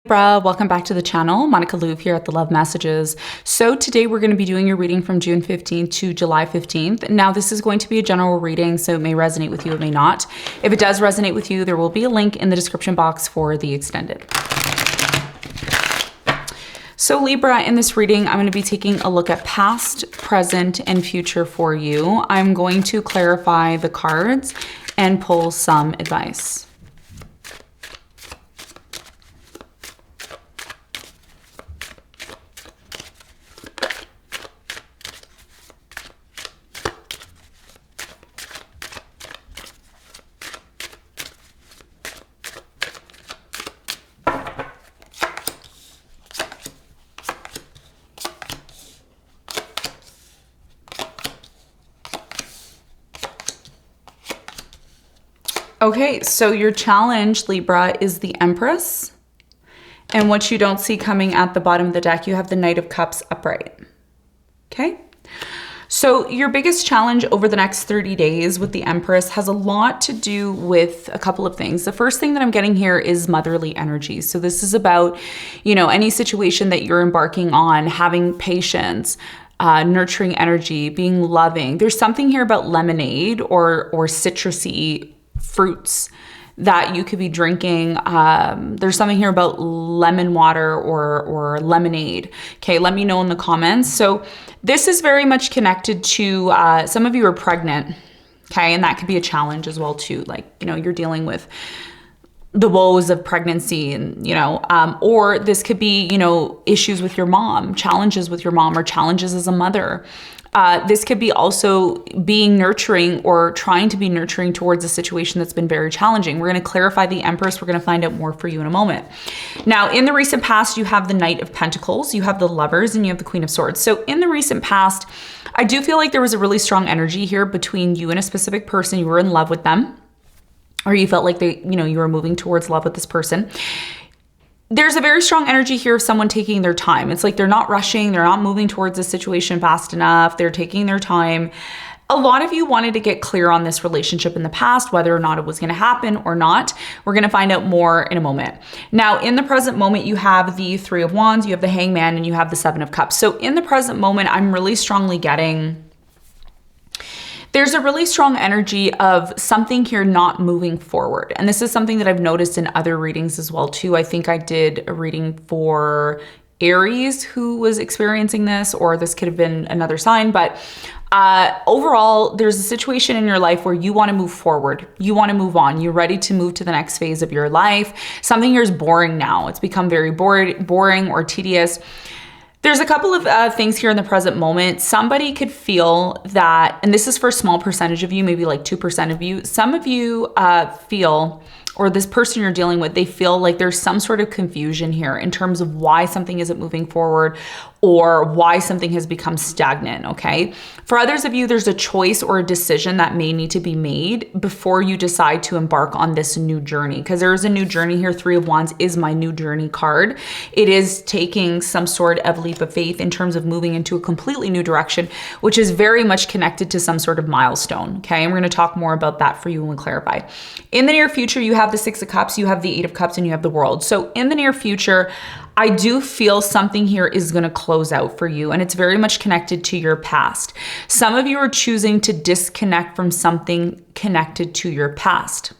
Libra, welcome back to the channel. Monica LUVE here at the Love Messages. So today we're going to be doing your reading from June 15th to July 15th. Now this is going to be a general reading, so it may resonate with you, it may not. If it does resonate with you, there will be a link in the description box for the extended. So Libra, in this reading, I'm going to be taking a look at past, present, and future for you. I'm going to clarify the cards and pull some advice. Okay, so your challenge, Libra, is the Empress. And what you don't see coming at the bottom of the deck, you have the Knight of Cups upright. Okay? So your biggest challenge over the next 30 days with the Empress has a lot to do with a couple of things. The first thing that I'm getting here is motherly energy. So this is about, any situation that you're embarking on, having patience, nurturing energy, being loving. There's something here about lemonade or citrusy fruits that you could be drinking. There's something here about lemon water or lemonade. Okay, let me know in the comments. So this is very much connected to some of you are pregnant. Okay, and that could be a challenge as well too. Like, you're dealing with the woes of pregnancy and, or this could be, issues with your mom, challenges with your mom or challenges as a mother. This could be also being nurturing or trying to be nurturing towards a situation that's been very challenging. We're going to clarify the Empress. We're going to find out more for you in a moment. Now, in the recent past, you have the Knight of Pentacles, you have the Lovers, and you have the Queen of Swords. So in the recent past, I do feel like there was a really strong energy here between you and a specific person. You were in love with them, or you felt like you were moving towards love with this person. There's a very strong energy here of someone taking their time. It's like they're not rushing. They're not moving towards the situation fast enough. They're taking their time. A lot of you wanted to get clear on this relationship in the past, whether or not it was going to happen or not. We're going to find out more in a moment. Now, in the present moment, you have the Three of Wands, you have the Hangman, and you have the Seven of Cups. So in the present moment, I'm really strongly getting... There's a really strong energy of something here not moving forward. And this is something that I've noticed in other readings as well too. I think I did a reading for Aries who was experiencing this, or this could have been another sign. But overall, there's a situation in your life where you want to move forward. You want to move on. You're ready to move to the next phase of your life. Something here is boring now. It's become very boring or tedious. There's a couple of things here in the present moment. Somebody could feel that, and this is for a small percentage of you, maybe like 2% of you. Some of you feel, or this person you're dealing with, they feel like there's some sort of confusion here in terms of why something isn't moving forward or why something has become stagnant, okay? For others of you, there's a choice or a decision that may need to be made before you decide to embark on this new journey, because there is a new journey here. Three of Wands is my new journey card. It is taking some sort of leap of faith in terms of moving into a completely new direction, which is very much connected to some sort of milestone, okay? And we're going to talk more about that for you when we clarify. In the near future, you have the Six of Cups, you have the Eight of Cups, and you have the World. So in the near future, I do feel something here is going to close out for you, and it's very much connected to your past. Some of you are choosing to disconnect from something connected to your past.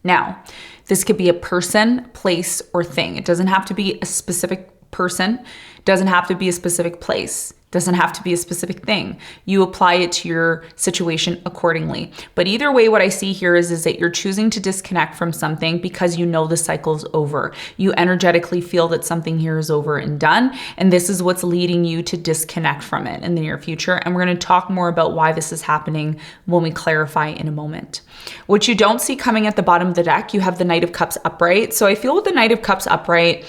Now, this could be a person, place, or thing. It doesn't have to be a specific person. It doesn't have to be a specific place. Doesn't have to be a specific thing. You apply it to your situation accordingly. But either way, what I see here is that you're choosing to disconnect from something because you know the cycle's over. You energetically feel that something here is over and done. And this is what's leading you to disconnect from it in the near future. And we're going to talk more about why this is happening when we clarify in a moment. What you don't see coming at the bottom of the deck, you have the Knight of Cups upright. So I feel with the Knight of Cups upright,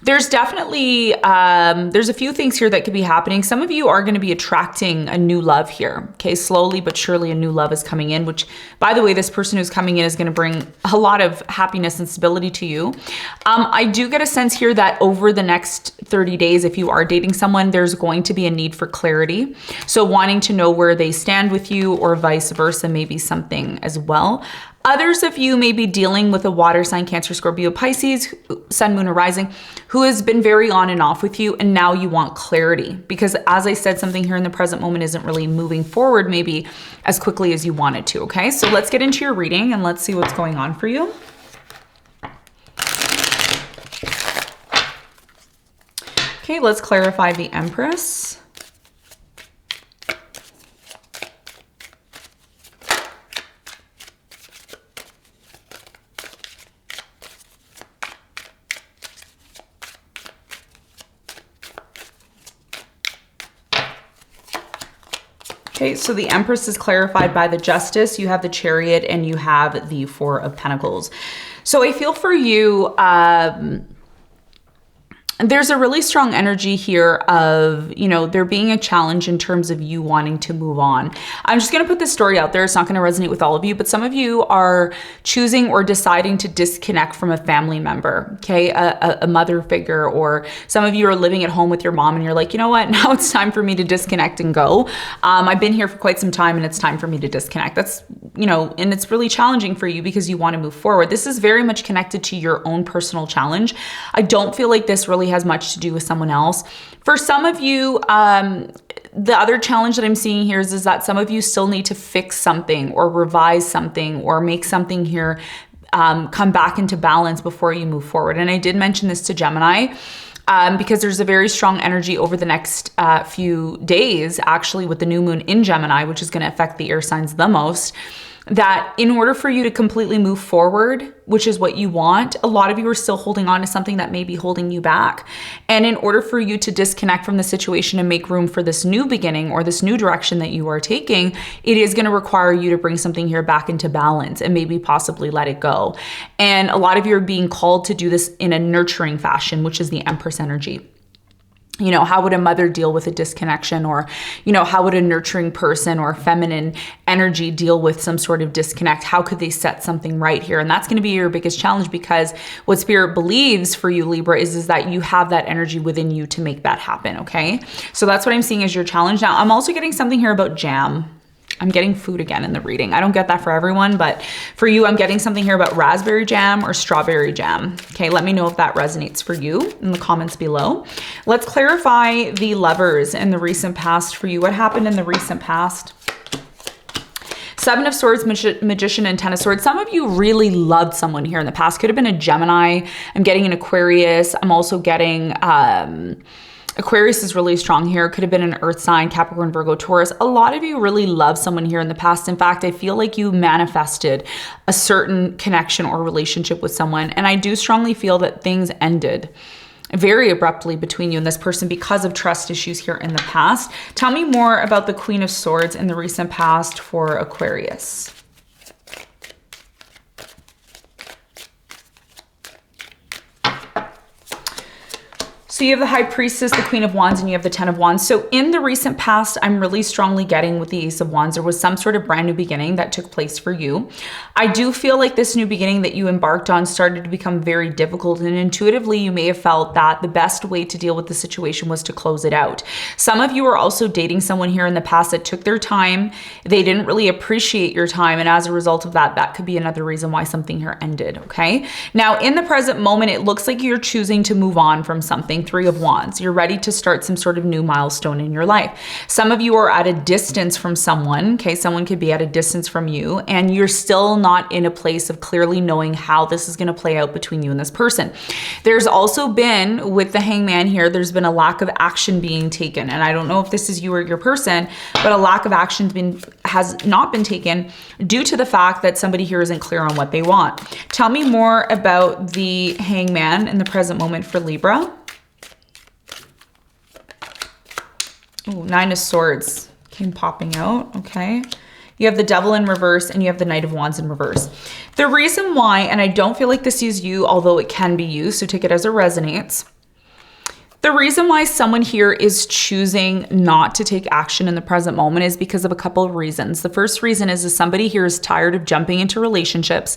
there's definitely, there's a few things here that could be happening. Some of you are going to be attracting a new love here. Okay, slowly but surely a new love is coming in, which, by the way, this person who's coming in is going to bring a lot of happiness and stability to you. I do get a sense here that over the next 30 days, if you are dating someone, there's going to be a need for clarity. So wanting to know where they stand with you or vice versa, maybe something as well. Others of you may be dealing with a water sign, Cancer, Scorpio, Pisces, Sun, Moon, or Rising, who has been very on and off with you, and now you want clarity. Because as I said, something here in the present moment isn't really moving forward maybe as quickly as you wanted to, okay? So let's get into your reading and let's see what's going on for you. Okay, let's clarify the Empress. Okay, so the Empress is clarified by the Justice, you have the Chariot, and you have the Four of Pentacles. So I feel for you, there's a really strong energy here of, you know, there being a challenge in terms of you wanting to move on. I'm just going to put this story out there. It's not going to resonate with all of you, but some of you are choosing or deciding to disconnect from a family member, okay? A mother figure, or some of you are living at home with your mom and you're like, you know what? Now it's time for me to disconnect and go. I've been here for quite some time and it's time for me to disconnect. That's, you know, and it's really challenging for you because you want to move forward. This is very much connected to your own personal challenge. I don't feel like this really has much to do with someone else. For some of you, the other challenge that I'm seeing here is that some of you still need to fix something or revise something or make something here come back into balance before you move forward. And I did mention this to Gemini because there's a very strong energy over the next few days, actually, with the new moon in Gemini, which is going to affect the air signs the most, that in order for you to completely move forward, which is what you want, a lot of you are still holding on to something that may be holding you back. And in order for you to disconnect from the situation and make room for this new beginning or this new direction that you are taking, it is going to require you to bring something here back into balance and maybe possibly let it go. And a lot of you are being called to do this in a nurturing fashion, which is the Empress energy. You know, how would a mother deal with a disconnection? Or, you know, how would a nurturing person or feminine energy deal with some sort of disconnect? How could they set something right here? And that's going to be your biggest challenge, because what Spirit believes for you, Libra, is that you have that energy within you to make that happen, okay? So that's what I'm seeing as your challenge. Now, I'm also getting something here about jam. I'm getting food again in the reading. I don't get that for everyone, but for you, I'm getting something here about raspberry jam or strawberry jam. Okay, let me know if that resonates for you in the comments below. Let's clarify the Lovers in the recent past for you. What happened in the recent past? Seven of Swords, Magician, and Ten of Swords. Some of you really loved someone here in the past. Could have been a Gemini. I'm getting an Aquarius. I'm also getting... Aquarius is really strong here. Could have been an earth sign, Capricorn, Virgo, Taurus. A lot of you really love someone here in the past. In fact, I feel like you manifested a certain connection or relationship with someone. And I do strongly feel that things ended very abruptly between you and this person because of trust issues here in the past. Tell me more about the Queen of Swords in the recent past for Aquarius. So you have the High Priestess, the Queen of Wands, and you have the Ten of Wands. So in the recent past, I'm really strongly getting with the Ace of Wands, there was some sort of brand new beginning that took place for you. I do feel like this new beginning that you embarked on started to become very difficult, and intuitively you may have felt that the best way to deal with the situation was to close it out. Some of you are also dating someone here in the past that took their time. They didn't really appreciate your time, and as a result of that, that could be another reason why something here ended, okay? Now, in the present moment, it looks like you're choosing to move on from something. Three of Wands. You're ready to start some sort of new milestone in your life. Some of you are at a distance from someone, okay? Someone could be at a distance from you, and you're still not in a place of clearly knowing how this is going to play out between you and this person. There's also been, with the Hangman here, there's been a lack of action being taken. And I don't know if this is you or your person, but a lack of action has not been taken due to the fact that somebody here isn't clear on what they want. Tell me more about the Hangman in the present moment for Libra. Ooh, Nine of Swords came popping out, okay? You have the Devil in reverse and you have the Knight of Wands in reverse. The reason why, and I don't feel like this is you, although it can be you, so take it as it resonates. The reason why someone here is choosing not to take action in the present moment is because of a couple of reasons. The first reason is somebody here is tired of jumping into relationships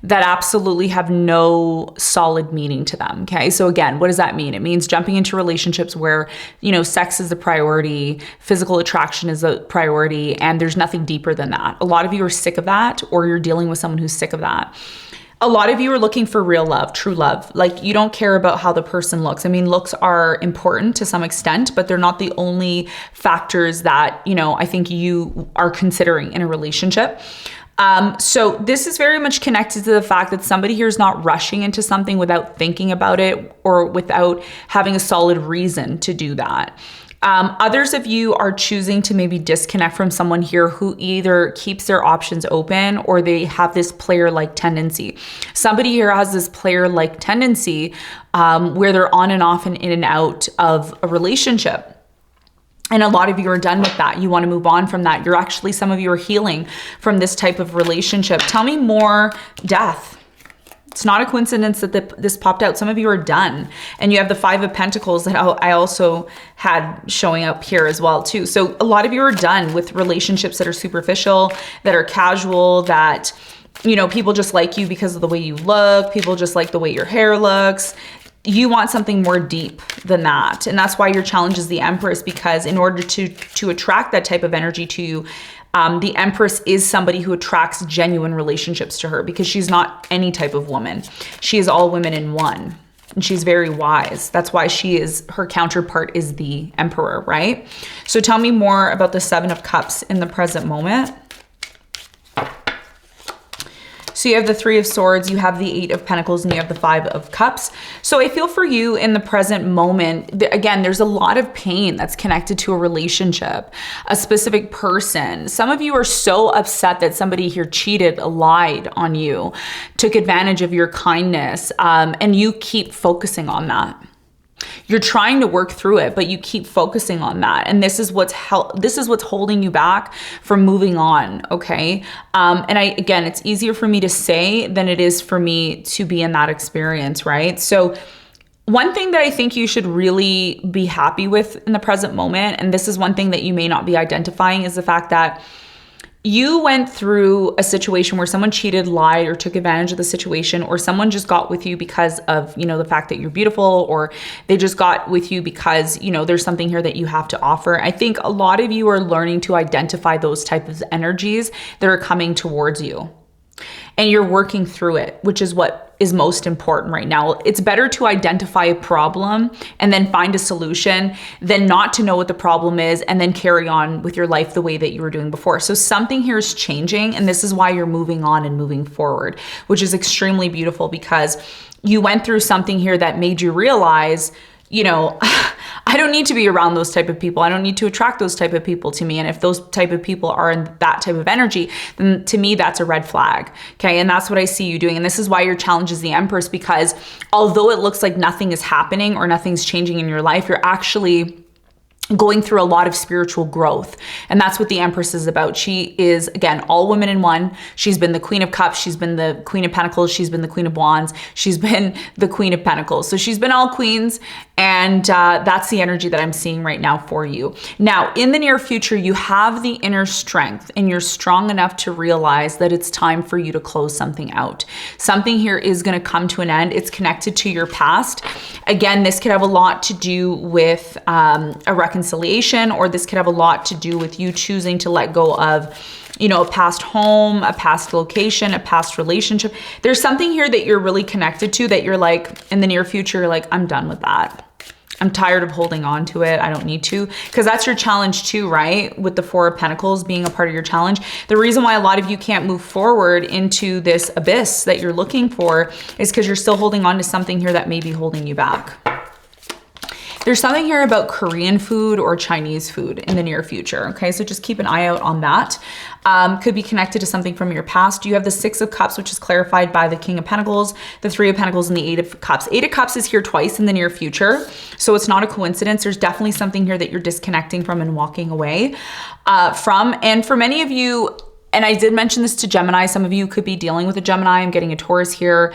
that absolutely have no solid meaning to them. Okay. So again, what does that mean? It means jumping into relationships where, you know, sex is a priority, physical attraction is a priority, and there's nothing deeper than that. A lot of you are sick of that, or you're dealing with someone who's sick of that. A lot of you are looking for real love, true love. Like, you don't care about how the person looks. I mean, looks are important to some extent, but they're not the only factors that, you know, I think you are considering in a relationship. So this is very much connected to the fact that somebody here is not rushing into something without thinking about it or without having a solid reason to do that. Others of you are choosing to maybe disconnect from someone here who either keeps their options open or they have this player-like tendency. Somebody here has this player-like tendency where they're on and off and in and out of a relationship. And a lot of you are done with that. You want to move on from that. Some of you are healing from this type of relationship. Tell me more. Death. It's not a coincidence that this popped out. Some of you are done. And you have the Five of Pentacles that I also had showing up here as well too. So a lot of you are done with relationships that are superficial, that are casual, that, you know, people just like you because of the way you look. People just like the way your hair looks. You want something more deep than that. And that's why your challenge is the Empress, because in order to attract that type of energy to you, the Empress is somebody who attracts genuine relationships to her, because she's not any type of woman. She is all women in one. And she's very wise. That's why her counterpart is the Emperor, right? So tell me more about the Seven of Cups in the present moment. So you have the Three of Swords, you have the Eight of Pentacles, and you have the Five of Cups. So I feel for you in the present moment, again, there's a lot of pain that's connected to a relationship, a specific person. Some of you are so upset that somebody here cheated, lied on you, took advantage of your kindness, and you keep focusing on that. You're trying to work through it, but you keep focusing on that. And this is what's holding you back from moving on, okay? And again, it's easier for me to say than it is for me to be in that experience, right? So one thing that I think you should really be happy with in the present moment, and this is one thing that you may not be identifying, is the fact that you went through a situation where someone cheated, lied, or took advantage of the situation, or someone just got with you because of, you know, the fact that you're beautiful, or they just got with you because, you know, there's something here that you have to offer. I think a lot of you are learning to identify those types of energies that are coming towards you. And you're working through it, which is what is most important right now. It's better to identify a problem and then find a solution than not to know what the problem is and then carry on with your life the way that you were doing before. So something here is changing, and this is why you're moving on and moving forward, which is extremely beautiful, because you went through something here that made you realize, you know, I don't need to be around those type of people. I don't need to attract those type of people to me. And if those type of people are in that type of energy, then to me, that's a red flag. Okay. And that's what I see you doing. And this is why your challenge is the Empress, because although it looks like nothing is happening or nothing's changing in your life, you're actually going through a lot of spiritual growth. And that's what the Empress is about. She is, again, all women in one. She's been the Queen of Cups. She's been the Queen of Pentacles. She's been the Queen of Wands. She's been the Queen of Pentacles. So she's been all queens. And that's the energy that I'm seeing right now for you. Now, in the near future, you have the inner strength, and you're strong enough to realize that it's time for you to close something out. Something here is going to come to an end. It's connected to your past. Again, this could have a lot to do with a reconciliation, or this could have a lot to do with you choosing to let go of, you know, a past home, a past location, a past relationship. There's something here that you're really connected to that you're like, in the near future, you're like, I'm done with that. I'm tired of holding on to it. I don't need to, because that's your challenge too, right? With the Four of Pentacles being a part of your challenge. The reason why a lot of you can't move forward into this abyss that you're looking for is because you're still holding on to something here that may be holding you back. There's something here about Korean food or Chinese food in the near future. Okay, so just keep an eye out on that. Could be connected to something from your past. You have the Six of Cups, which is clarified by the King of Pentacles, the Three of Pentacles, and the Eight of Cups. Eight of Cups is here twice in the near future. So it's not a coincidence. There's definitely something here that you're disconnecting from and walking away from. And for many of you, and I did mention this to Gemini, some of you could be dealing with a Gemini. I'm getting a Taurus here.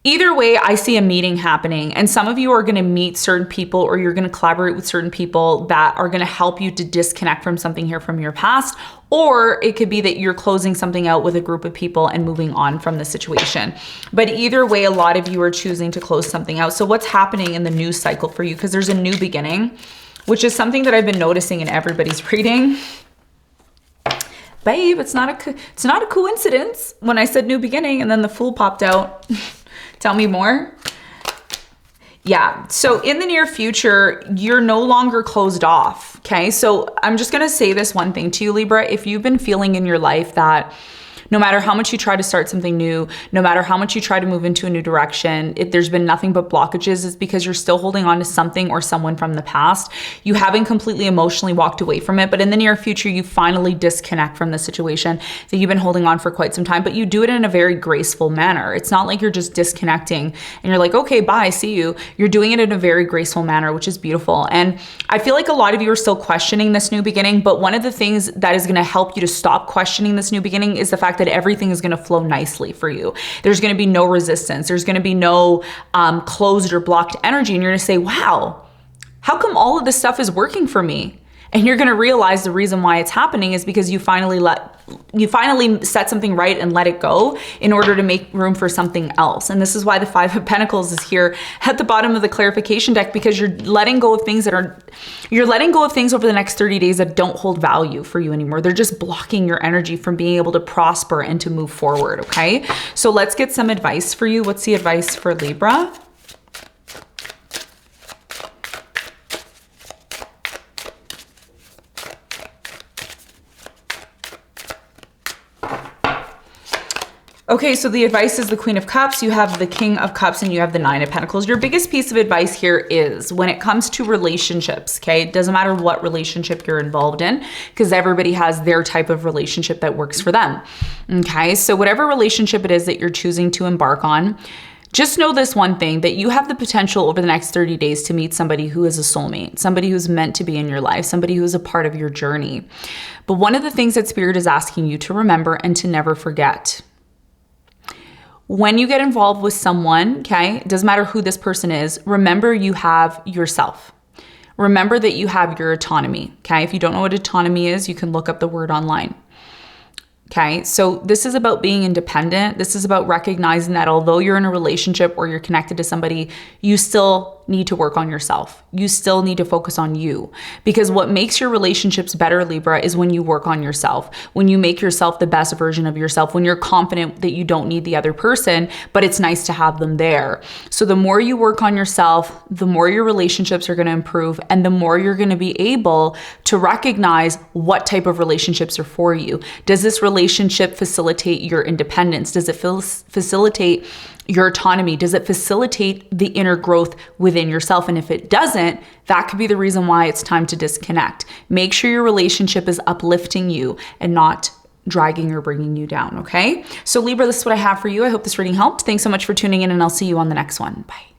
Either way, I see a meeting happening, and some of you are going to meet certain people, or you're going to collaborate with certain people that are going to help you to disconnect from something here from your past. Or it could be that you're closing something out with a group of people and moving on from the situation. But either way, a lot of you are choosing to close something out. So what's happening in the new cycle for you? Because there's a new beginning, which is something that I've been noticing in everybody's reading. Babe, it's not a coincidence when I said new beginning and then the Fool popped out. Tell me more. Yeah, so in the near future, you're no longer closed off, okay? So I'm just gonna say this one thing to you, Libra. If you've been feeling in your life that no matter how much you try to start something new, no matter how much you try to move into a new direction, if there's been nothing but blockages, it's because you're still holding on to something or someone from the past. You haven't completely emotionally walked away from it, but in the near future, you finally disconnect from the situation that you've been holding on for quite some time, but you do it in a very graceful manner. It's not like you're just disconnecting and you're like, okay, bye, see you. You're doing it in a very graceful manner, which is beautiful. And I feel like a lot of you are still questioning this new beginning, but one of the things that is gonna help you to stop questioning this new beginning is the fact that everything is going to flow nicely for you. There's going to be no resistance. There's going to be no closed or blocked energy. And you're going to say, wow, how come all of this stuff is working for me? And you're going to realize the reason why it's happening is because you finally set something right and let it go in order to make room for something else. And this is why the Five of Pentacles is here at the bottom of the clarification deck, because you're letting go of things over the next 30 days that don't hold value for you anymore. They're just blocking your energy from being able to prosper and to move forward, okay? So let's get some advice for you. What's the advice for Libra? Okay, so the advice is the Queen of Cups, you have the King of Cups, and you have the Nine of Pentacles. Your biggest piece of advice here is when it comes to relationships, okay? It doesn't matter what relationship you're involved in, because everybody has their type of relationship that works for them, okay? So whatever relationship it is that you're choosing to embark on, just know this one thing, that you have the potential over the next 30 days to meet somebody who is a soulmate, somebody who's meant to be in your life, somebody who is a part of your journey. But one of the things that Spirit is asking you to remember and to never forget, when you get involved with someone, okay, it doesn't matter who this person is, remember you have yourself. Remember that you have your autonomy, okay? If you don't know what autonomy is, you can look up the word online. Okay, so this is about being independent. This is about recognizing that although you're in a relationship or you're connected to somebody, you still need to work on yourself. You still need to focus on you, because what makes your relationships better, Libra, is when you work on yourself, when you make yourself the best version of yourself, when you're confident that you don't need the other person, but it's nice to have them there. So the more you work on yourself, the more your relationships are going to improve, and the more you're going to be able to recognize what type of relationships are for you. Does this relationship facilitate your independence? Does it facilitate your autonomy? Does it facilitate the inner growth within yourself? And if it doesn't, that could be the reason why it's time to disconnect. Make sure your relationship is uplifting you and not dragging or bringing you down, okay? So Libra, this is what I have for you. I hope this reading helped. Thanks so much for tuning in, and I'll see you on the next one. Bye.